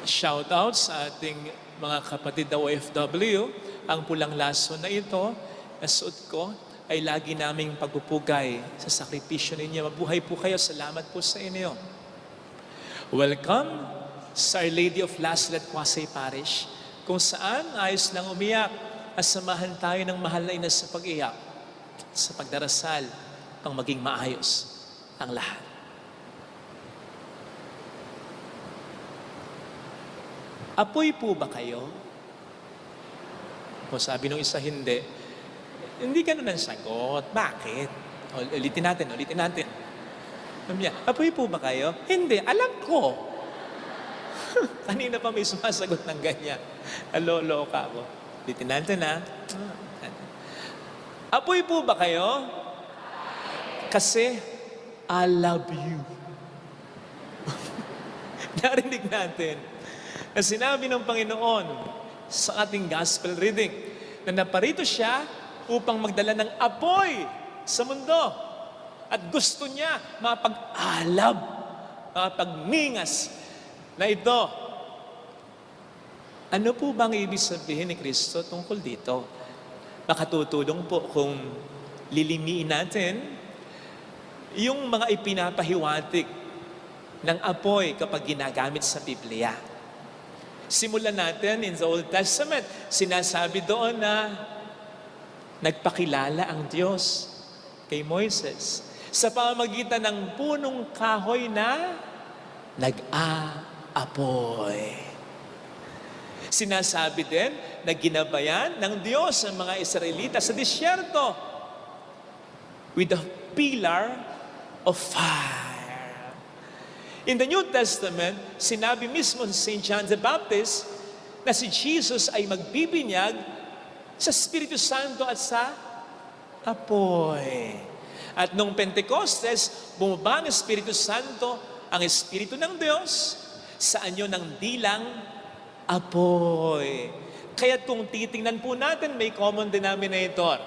Shoutout sa ating mga kapatid na OFW. Ang pulang laso na ito, na suot ko, ay lagi naming pagpupugay sa sakripisyo ninyo. Mabuhay po kayo. Salamat po sa inyo. Welcome sa Our Lady of Lasalette Quasay Parish, kung saan ayos lang umiyak at samahan tayo ng mahal na ina sa pag-iyak, sa pagdarasal, pang maging maayos ang lahat. Apoy po ba kayo? O sabi nung isa, hindi. Hindi ka na sagot. Bakit? Ulitin natin. Apoy po ba kayo? Hindi, alam ko. Kanina pa may sumasagot ng ganyan. Aloloka ako. Ulitin natin ha. Apoy po ba kayo? Kasi, I love you. Narinig natin na sinabi ng Panginoon sa ating gospel reading na naparito siya upang magdala ng apoy sa mundo. At gusto niya mapag-alab, mapagningas na ito. Ano po bang ibig sabihin ni Kristo tungkol dito? Makatutulong po kung lilimiin natin yung mga ipinapahiwatig ng apoy kapag ginagamit sa Biblia. Simulan natin in the Old Testament. Sinasabi doon na nagpakilala ang Diyos kay Moises sa pamamagitan ng punong kahoy na nag-aapoy. Sinasabi din na ginabayan ng Diyos ang mga Israelita sa disyerto with a pillar of fire. In the New Testament, sinabi mismo ni St. John the Baptist na si Jesus ay magbibinyag sa Espiritu Santo at sa apoy. At nung Pentecostes, bumaba ang Espiritu Santo, ang Espiritu ng Diyos, sa anyo ng dilang apoy. Kaya kung titingnan po natin, may common denominator.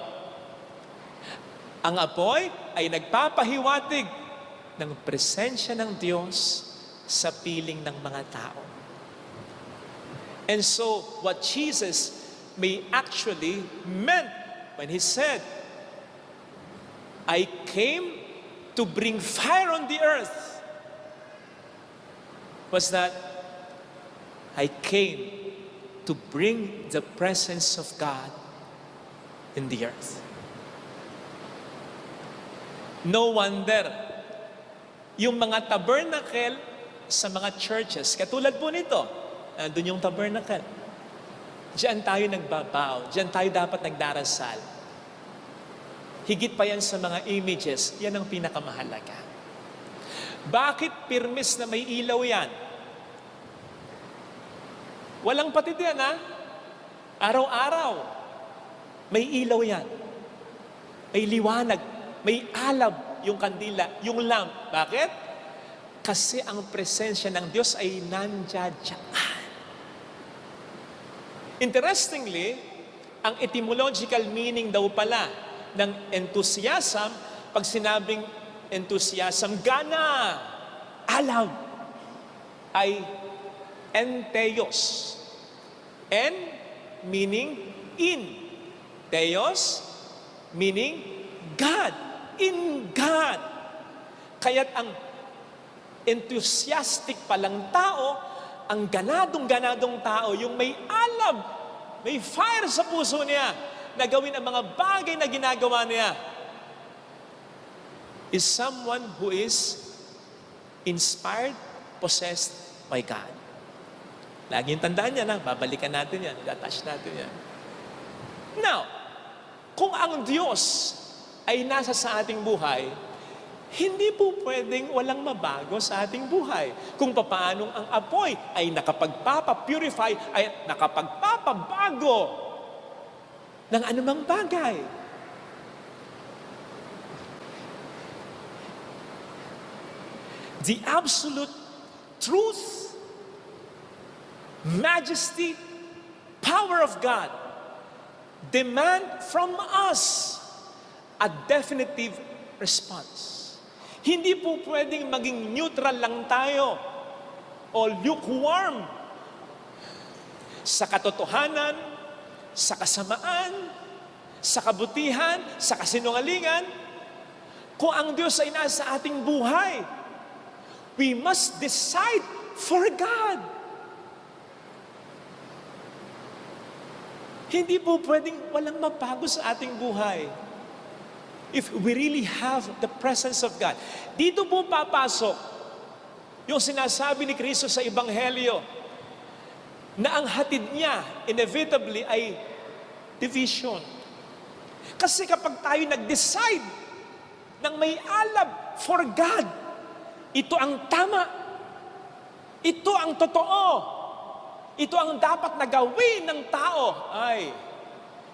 Ang apoy ay nagpapahiwatig ng presensya ng Diyos sa piling ng mga tao. And so, what Jesus may actually meant when He said, I came to bring fire on the earth, was that I came to bring the presence of God in the earth. No wonder yung mga tabernacle sa mga churches, katulad po nito, doon yung tabernacle. Diyan tayo nagbabow, diyan tayo dapat nagdarasal. Higit pa yan sa mga images, yan ang pinakamahalaga. Bakit pirmis na may ilaw yan? Walang patid yan, ha? Araw-araw, may ilaw yan. May liwanag, may alab, yung kandila, yung lamp. Bakit? Kasi ang presensya ng Diyos ay nandiyan. Interestingly, ang etymological meaning daw pala ng enthusiasm, pag sinabing enthusiasm, gana, alab, ay entheos. En meaning in. Theos meaning God. In God. Kaya't ang enthusiastic palang tao, ang ganadong-ganadong tao, yung may alab, may fire sa puso niya, na gawin ang mga bagay na ginagawa niya, is someone who is inspired, possessed by God. Laging tandaan yan, babalikan natin yan, i-attach natin yan. Now, kung ang Diyos ay nasa sa ating buhay, hindi po pwedeng walang mabago sa ating buhay. Kung paanong ang apoy ay nakapagpapa-purify, ay nakapagpapabago ng anumang bagay. The absolute truth, majesty, power of God demand from us a definitive response. Hindi po pwedeng maging neutral lang tayo o lukewarm sa katotohanan, sa kasamaan, sa kabutihan, sa kasinungalingan, kung ang Diyos ay nasa ating buhay, we must decide for God. Hindi po pwedeng walang mabago sa ating buhay. If we really have the presence of God. Dito po papasok yung sinasabi ni Kristo sa Ebanghelyo na ang hatid niya inevitably ay division. Kasi kapag tayo nag-decide ng may alab for God, ito ang tama, ito ang totoo, ito ang dapat na gawin ng tao, ay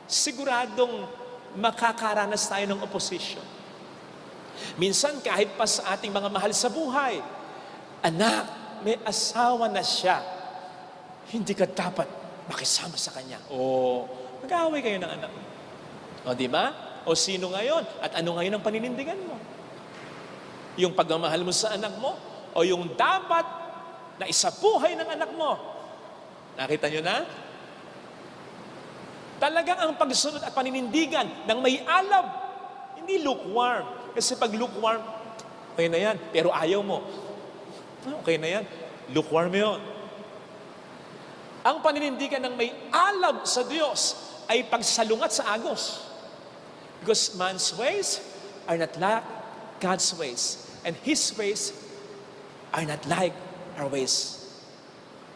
siguradong makakaranas tayo ng opposition. Minsan kahit pa sa ating mga mahal sa buhay, anak, may asawa na siya, hindi ka dapat makisama sa kanya. O mag-aaway kayo ng anak mo. O di ba? O sino ngayon? At ano ngayon ang paninindigan mo? Yung pagmamahal mo sa anak mo? O yung dapat na isabuhay ng anak mo? Nakita nyo na? Talagang ang pagsunod at paninindigan ng may alab, hindi lukewarm. Kasi pag lukewarm, okay na yan, pero ayaw mo. Okay na yan, lukewarm yun. Ang paninindigan ng may alab sa Diyos ay pagsalungat sa agos. Because man's ways are not like God's ways. And His ways are not like our ways.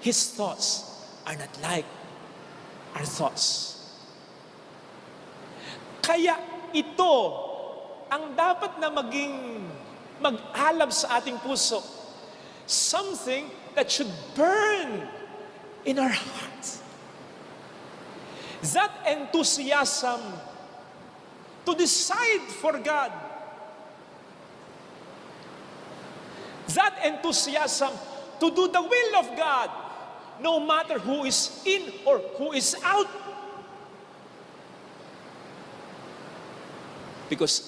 His thoughts are not like our thoughts. Kaya ito ang dapat na maging mag-alab sa ating puso. Something that should burn in our hearts. That enthusiasm to decide for God. That enthusiasm to do the will of God, no matter who is in or who is out. Because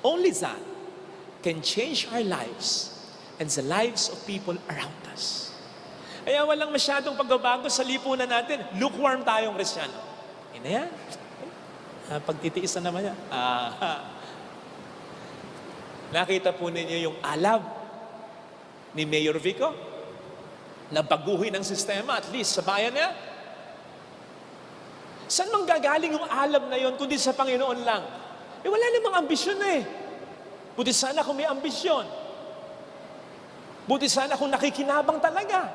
only that can change our lives and the lives of people around us. Kaya walang masyadong pagbabago sa lipunan natin. Lukewarm tayong Kristyano. Yun na yan. Pagtitiis na naman yan. Nakita po ninyo yung alab ni Mayor Vico na baguhin ng sistema, at least sa bayan niya. Saan mang gagaling yung alab na yon kundi sa Panginoon lang? Wala namang ambisyon eh. Buti sana kung may ambisyon. Buti sana kung nakikinabang talaga.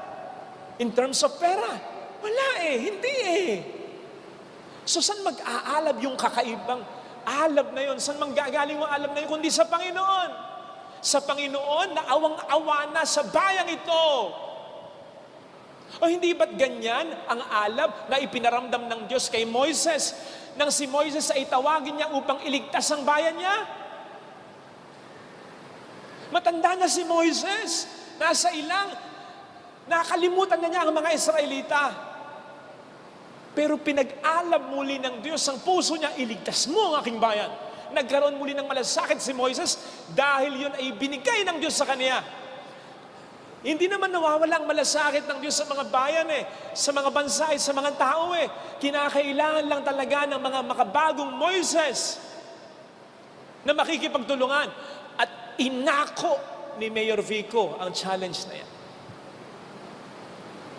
In terms of pera. Wala eh, hindi eh. So saan mag-aalab yung kakaibang alab na yon? Saan manggagaling yung alab na yon kundi sa Panginoon? Sa Panginoon na awang-awa na sa bayang ito. O hindi ba't ganyan ang alab na ipinaramdam ng Diyos kay Moises nang si Moises ay tawagin niya upang iligtas ang bayan niya? Matanda na si Moises, nasa ilang, nakalimutan na niya ang mga Israelita. Pero pinag-alab muli ng Diyos ang puso niya, iligtas mo ang aking bayan. Nagkaroon muli ng malasakit si Moises dahil yun ay binigay ng Diyos sa kanya. Hindi naman nawawala ang malasakit ng Diyos sa mga bayan sa mga bansa sa mga tao Kinakailangan lang talaga ng mga makabagong Moises na makikipagtulungan. At inako ni Mayor Vico ang challenge na yan.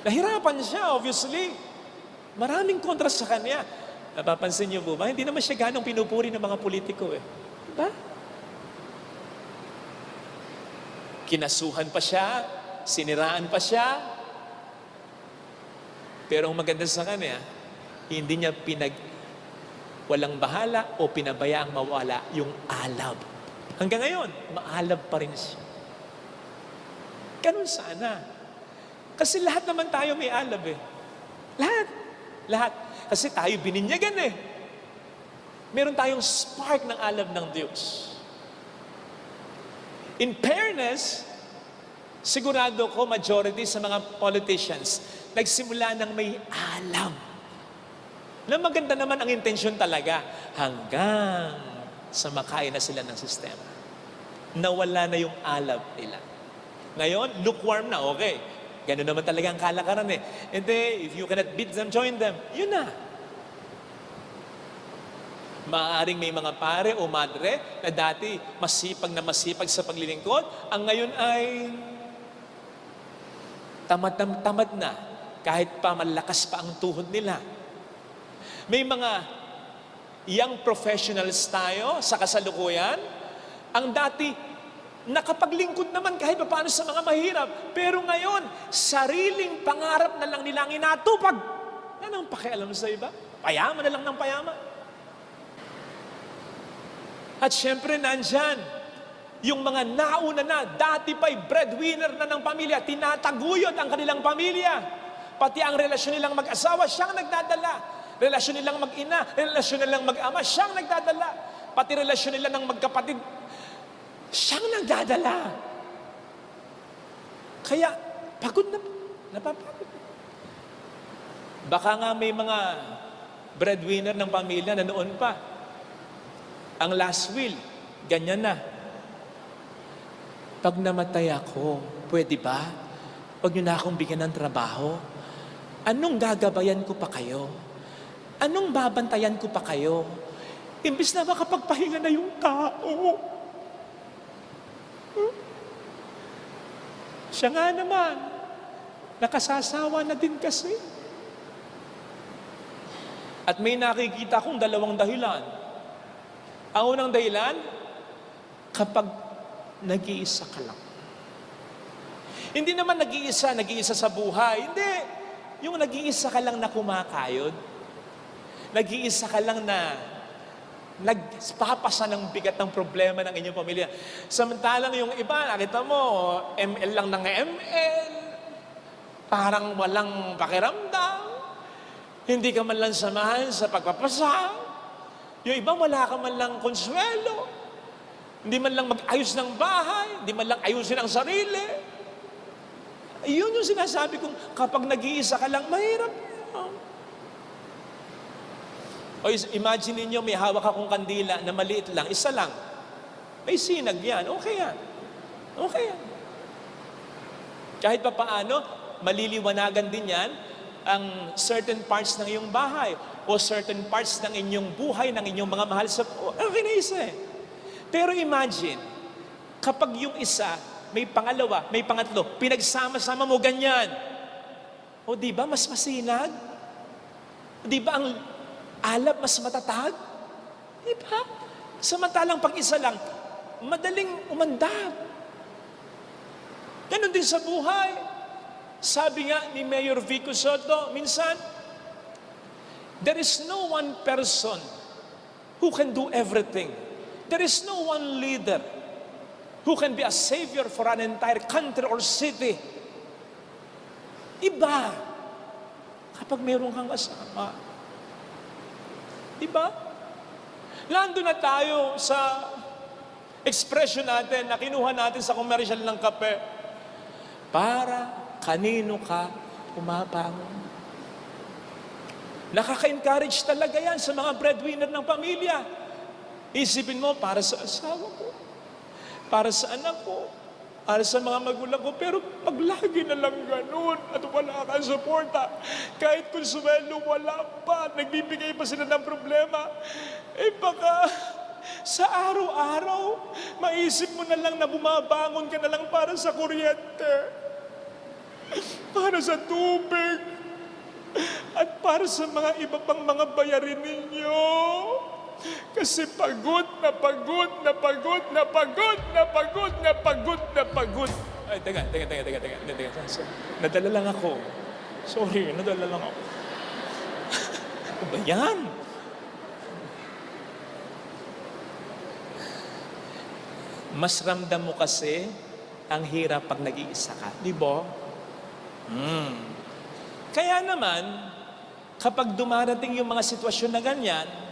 Nahirapan siya, obviously. Maraming kontra sa kanya. Napapansin niyo po ba? Hindi naman siya ganong pinupuri ng mga politiko Diba? Kinasuhan pa siya, siniraan pa siya. Pero ang maganda sa kanya, hindi niya walang bahala o pinabayaang mawala yung alab. Hanggang ngayon, maalab pa rin siya. Ganun sana. Kasi lahat naman tayo may alab Lahat. Kasi tayo bininyagan Meron tayong spark ng alab ng Diyos. In fairness, sigurado ko majority sa mga politicians nagsimula ng may alam. Na maganda naman ang intensyon talaga hanggang sa makain na sila ng sistema. Nawala na yung alab nila. Ngayon, lukewarm na, okay. Ganun naman talaga ang kalakaran eh. Hindi, if you cannot beat them, join them. Yun na. Maaaring may mga pare o madre na dati masipag sa paglilingkod, ang ngayon ay tamad na, kahit pa malakas pa ang tuhod nila. May mga young professionals tayo sa kasalukuyan, ang dati nakapaglingkod naman kahit pa paano sa mga mahirap, pero ngayon, sariling pangarap na lang nila ang inatupag. Yan ang pakialam sa iba. Payaman na lang ng payaman. At syempre nandyan, yung mga nauna na, dati pa'y breadwinner na ng pamilya, tinataguyod ang kanilang pamilya. Pati ang relasyon nilang mag-asawa, siyang nagdadala. Relasyon nilang mag-ina, relasyon nilang mag-ama, siyang nagdadala. Pati relasyon nila ng magkapatid, siyang nagdadala. Kaya, pagod na, napapagod. Baka nga may mga breadwinner ng pamilya na noon pa, ang last will, ganyan na. Pag namatay ako, pwede ba? Huwag niyo na akong bigyan ng trabaho. Anong gagabayan ko pa kayo? Anong babantayan ko pa kayo? Imbis na makapagpahinga na yung tao. Siya nga naman, nakasasawa na din kasi. At may nakikita akong dalawang dahilan. Ang unang dahilan, kapag nag-iisa ka lang. Hindi naman nag-iisa sa buhay. Hindi. Yung nag-iisa ka lang na kumakayod. Nag-iisa ka lang na nagpapasa ng bigat ng problema ng inyong pamilya. Samantalang yung iba, nakita mo, ML lang ng ML. Parang walang pakiramdam. Hindi ka man lang samahan sa pagpapasa. Yung iba, wala ka man lang konsuelo. Hindi man lang mag-ayos ng bahay. Hindi man lang ayusin ang sarili. Yun yung sinasabi kong kapag nag-iisa ka lang, mahirap. O imagine niyo may hawak akong kandila na maliit lang, isa lang. May sinag yan. Okay yan. Okay yan. Kahit pa paano, maliliwanagan din yan ang certain parts ng iyong bahay o certain parts ng inyong buhay, ng inyong mga mahal sa... Okay na isa eh. Pero imagine, kapag yung isa, may pangalawa, may pangatlo, pinagsama-sama mo ganyan. O di ba mas masinag? Di ba ang alab mas matatag? Di ba? Samantalang pag isa lang, madaling umandab. Ganon din sa buhay. Sabi nga ni Mayor Vico Soto, minsan, there is no one person who can do everything. There is no one leader who can be a savior for an entire country or city. Iba kapag meron kang kasama. Diba? Nandun na tayo sa expression natin na kinuha natin sa commercial ng kape. Para kanino ka pumabangon? Nakaka-encourage talaga yan sa mga breadwinner ng pamilya. Isipin mo, para sa asawa ko, para sa anak ko, para sa mga magulang ko, pero pag lagi na lang ganun at wala kang suporta, kahit kung suwelo wala pa, nagbibigay pa sila ng problema, eh baka sa araw-araw, maisip mo na lang na bumabangon ka na lang para sa kuryente, para sa tubig, at para sa mga iba pang mga bayarin ninyo. Kasi pagod na pagod na pagod na pagod na pagod na pagod na pagod. Ay, teka. Nadala lang ako. Sorry, nadala lang ako. Ano ba yan? Mas ramdam mo kasi ang hirap pag nag-iisa ka. Di ba? Kaya naman, kapag dumarating yung mga sitwasyon na ganyan,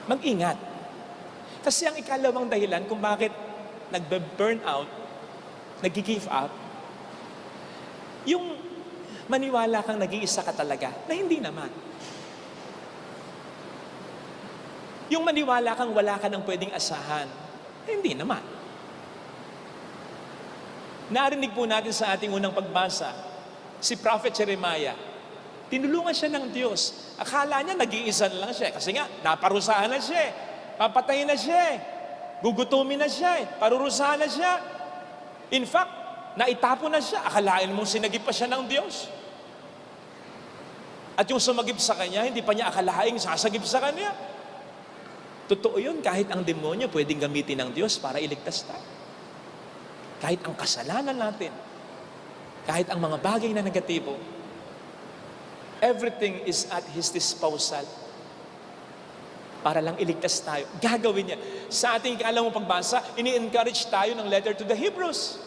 mag-ingat. Kasi ang ikalawang dahilan kung bakit nagbe-burn out, nag-give up, yung maniwala kang nag-iisa ka talaga, na hindi naman. Yung maniwala kang wala ka nang pwedeng asahan, na hindi naman. Narinig po natin sa ating unang pagbasa, si Prophet Jeremiah, tinulungan siya ng Diyos. Akala niya nag-iisa lang siya. Kasi nga, naparusahan na siya. Papatayin na siya. Gugutumin na siya. Parurusahan na siya. In fact, naitapon na siya. Akalain mo sinagip pa siya ng Diyos. At yung sumagip sa kanya, hindi pa niya akalaing sasagip sa kanya. Totoo yun, kahit ang demonyo pwedeng gamitin ng Diyos para iligtas tayo. Kahit ang kasalanan natin, kahit ang mga bagay na negatibo, everything is at His disposal para lang iligtas tayo. Gagawin niya. Sa ating ikalimang pagbasa, ini-encourage tayo ng letter to the Hebrews.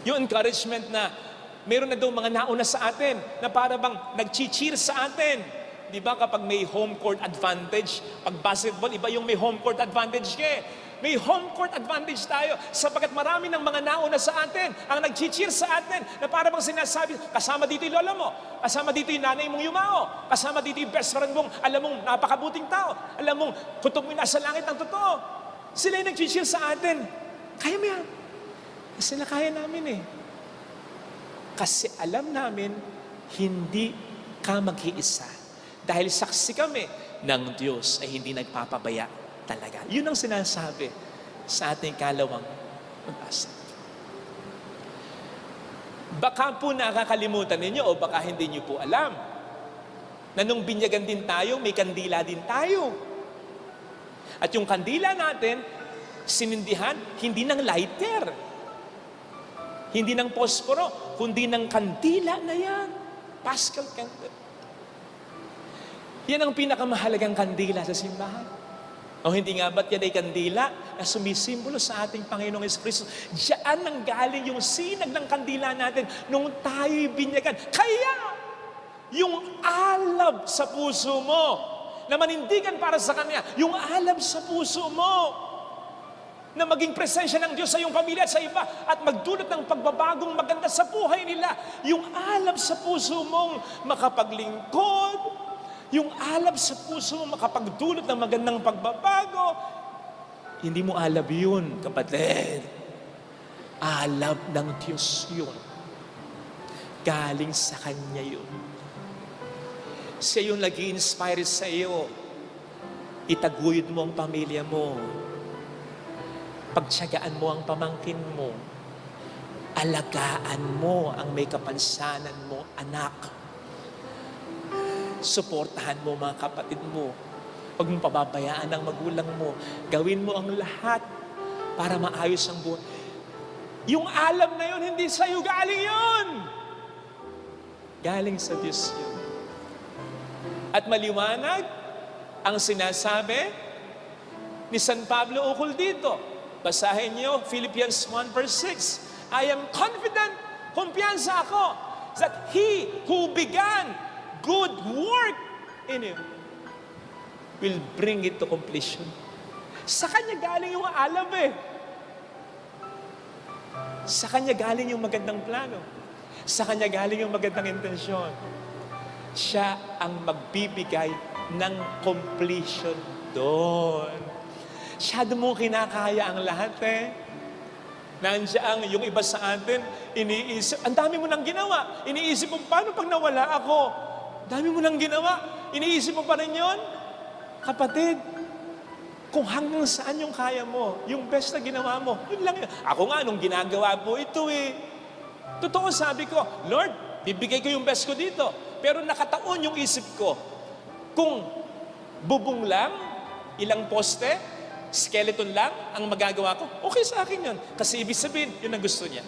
Yung encouragement na meron na daw mga nauna sa atin na para bang nag-cheer sa atin. Di ba kapag may home court advantage, pag basketball, iba yung may home court advantage ka eh. May home court advantage tayo sapagkat marami ng mga nauna sa atin ang nag-cheer sa atin na para bang sinasabi, kasama dito yung lola mo, kasama dito yung nanay mong yumao, kasama dito yung best friend mong, alam mong napakabuting tao, alam mong kutob mo nasa langit ng totoo. Sila yung nag-cheer sa atin. Kaya mo yan. Sila kaya namin eh. Kasi alam namin, hindi ka mag-iisa. Dahil saksi kami ng Diyos ay hindi nagpapabaya talaga. Yun ang sinasabi sa ating ikalawang pagbasa. Baka po nakakalimutan ninyo o baka hindi nyo po alam na nung binyagan din tayo, may kandila din tayo. At yung kandila natin, sinindihan, hindi ng lighter. Hindi ng posporo, kundi ng kandila na yan. Paschal candle. Yan ang pinakamahalagang kandila sa simbahan. O hindi nga ba't yan ay kandila na sumisimbolo sa ating Panginoong Jesucristo? Diyan nang galing yung sinag ng kandila natin nung tayo'y binyagan. Kaya, yung alab sa puso mo, na manindigan para sa Kanya, yung alab sa puso mo, na maging presensya ng Diyos sa iyong pamilya at sa iba at magdulot ng pagbabagong maganda sa buhay nila. Yung alab sa puso mong makapaglingkod, yung alab sa puso mong makapagdulot ng magandang pagbabago, hindi mo alab yun, kapatid. Alab ng Diyos yun. Galing sa Kanya yun. Siya yung nag-i-inspire sa iyo. Itaguyod mo ang pamilya mo. Pagtiyagaan mo ang pamangkin mo. Alagaan mo ang may kapansanan mo, anak. Suportahan mo mga kapatid mo. Huwag mong pababayaan ang magulang mo. Gawin mo ang lahat para maayos ang buhay. Yung alam na yun, hindi sa'yo galing yun. Galing sa Diyos yun. At maliwanag ang sinasabi ni San Pablo ukol dito. Basahin niyo, Philippians 1 verse 6. I am confident, kumpiyansa ako, that He who began good work in you will bring it to completion. Sa Kanya galing yung alam eh. Sa Kanya galing yung magandang plano. Sa Kanya galing yung magandang intensyon. Siya ang magbibigay ng completion doon. Siya doon mo kinakaya ang lahat eh. Nandiyan yung iba sa atin, iniisip, ang dami mo nang ginawa. Iniisip mo, paano pag nawala ako? Dami mo nang ginawa. Iniisip mo pa rin yun? Kapatid, kung hanggang saan yung kaya mo, yung best na ginawa mo, yun lang yun. Ako nga, nung ginagawa po ito eh. Totoo sabi ko, Lord, bibigay ko yung best ko dito. Pero nakataon yung isip ko. Kung bubong lang, ilang poste, skeleton lang ang magagawa ko, okay sa akin yun. Kasi ibig sabihin, yun ang gusto niya.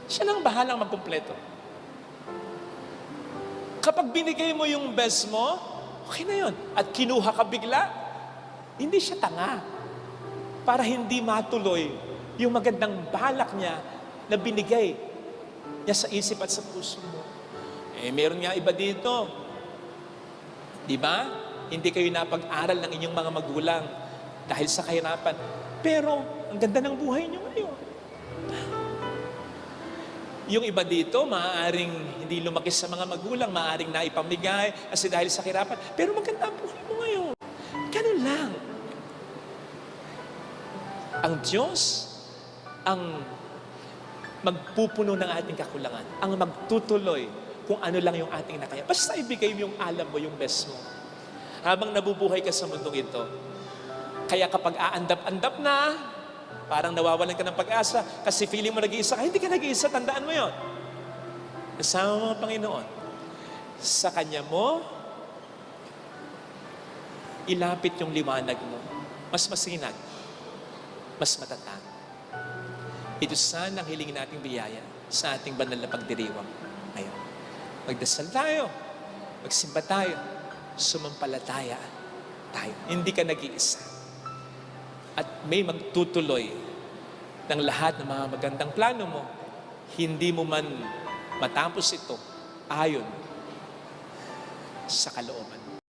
Siya nang bahalang magkumpleto. Kapag binigay mo yung best mo, okay na yun. At kinuha ka bigla, hindi siya tanga. Para hindi matuloy yung magandang balak niya na binigay niya sa isip at sa puso mo. Eh, meron nga iba dito. Di ba? Hindi kayo napag-aral ng inyong mga magulang dahil sa kahirapan. Pero, ang ganda ng buhay niyo ngayon. Yung iba dito, maaaring hindi lumaki sa mga magulang, maaaring naipamigay kasi dahil sa kahirapan. Pero maganda ang buhay mo ngayon. Ganun lang. Ang Diyos, ang magpupuno ng ating kakulangan, ang magtutuloy kung ano lang yung ating nakaya. Basta ibigay mo yung alam mo, yung best mo. Habang nabubuhay ka sa mundong ito. Kaya kapag aandap-andap na, parang nawawalan ka ng pag-asa kasi feeling mo nag-iisa ka. Hindi ka nag-iisa, tandaan mo yon. Kasama mo ang Panginoon. Sa Kanya mo, ilapit yung liwanag mo. Mas masinag, mas matatag. Ito sana ang hilingin nating biyaya sa ating banal na pagdiriwang ngayon. Magdasal tayo, magsimba tayo, sumampalataya tayo. Hindi ka nag-iisa. At may magtutuloy ng lahat ng mga magandang plano mo, hindi mo man matapos ito ayon sa kalooban.